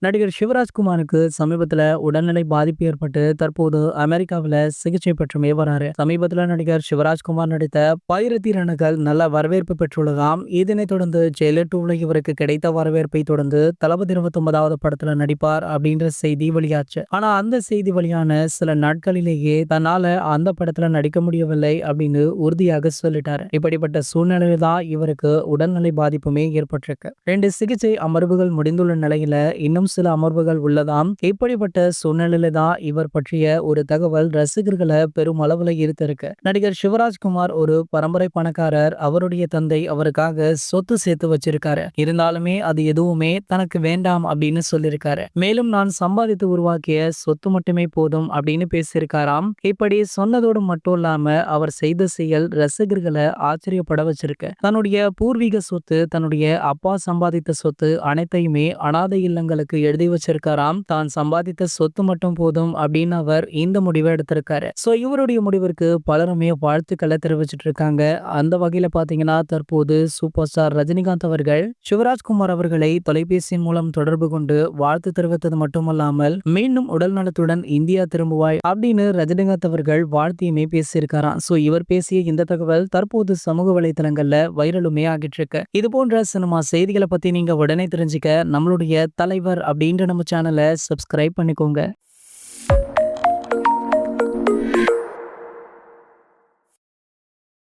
நடிகர் சிவராஜ்குமாருக்கு சமீபத்துல உடல்நிலை பாதிப்பு ஏற்பட்டு தற்போது அமெரிக்காவுல சிகிச்சை பெற்றுமே வராரு. சமீபத்துல நடிகர் சிவராஜ்குமார் நடித்த பயிரத்தி ரன்கள் நல்ல வரவேற்பு பெற்றுள்ளதாம். இதனைத் தொடர்ந்து ஜெயிலர் டூல இவருக்கு கிடைத்த வரவேற்பை தொடர்ந்து தளபதி 29வது படத்துல நடிப்பார் அப்படின்ற செய்தி வெளியாச்சு. ஆனா அந்த செய்தி வெளியான சில நாட்களிலேயே தன்னால அந்த படத்துல நடிக்க முடியவில்லை அப்படின்னு உறுதியாக சொல்லிட்டாரு. இப்படிப்பட்ட சூழ்நிலையில தான் இவருக்கு உடல்நிலை பாதிப்புமே ஏற்பட்டிருக்கு. 2 சிகிச்சை அமர்வுகள் முடிந்துள்ள நிலையில இன்னும் சில அமர்வுகள் உள்ளதாம். இப்படிப்பட்ட சூழ்நிலையில தான் இவர் பற்றிய ஒரு தகவல் ரசிகர்களை பெரும் அளவுல ஈர்த்திருக்கு. நடிகர் சிவராஜ்குமார் ஒரு பரம்பரை பணக்காரர். அவருடைய தந்தை அவருக்காக சொத்து சேர்த்து வச்சிருக்காரு. இருந்தாலுமே அது எதுவுமே தனக்கு வேண்டாம் அப்படின்னு சொல்லியிருக்காரு. மேலும் நான் சம்பாதித்து உருவாக்கிய சொத்து மட்டுமே போதும் அப்படின்னு பேசியிருக்காராம். இப்படி சொன்னதோடு மட்டும் இல்லாம அவர் செய்த செயல் ரசிகர்களை ஆச்சரியப்பட வச்சிருக்கு. தன்னுடைய பூர்வீக சொத்து, தன்னுடைய அப்பா சம்பாதித்த சொத்து அனைத்தையுமே அனாதை இல்லங்களுக்கு எழுதி வச்சிருக்காராம். தான் சம்பாதித்த சொத்து மட்டும் போதும் அப்படின்னு அவர் இந்த முடிவை எடுத்திருக்காரு. சோ இவருடைய முடிவிற்கு பலருமே வாழ்த்துக்களை தெரிவிச்சிட்டு இருக்காங்க. அந்த வகையில பாத்தீங்கன்னா தற்போது சூப்பர் ஸ்டார் ரஜினிகாந்த் அவர்கள் சிவராஜ்குமார் அவர்களை தொலைபேசியின் மூலம் தொடர்பு கொண்டு வாழ்த்து தெரிவித்தது மட்டுமல்லாமல் மீண்டும் உடல் நலத்துடன் இந்தியா திரும்புவாய் அப்படின்னு ரஜினிகாந்த் அவர்கள் வாழ்த்தியுமே பேசியிருக்காராம். சோ இவர் பேசிய இந்த தகவல் தற்போது சமூக வலைதளங்கள்ல வைரலுமே ஆகிட்டு இருக்கு. இது போன்ற சினிமா செய்திகளை பத்தி நீங்க உடனே தெரிஞ்சுக்க நம்மளுடைய தலைவர் அப்படின்ற நம்ம சேனலை சப்ஸ்கிரைப் பண்ணிக்கோங்க.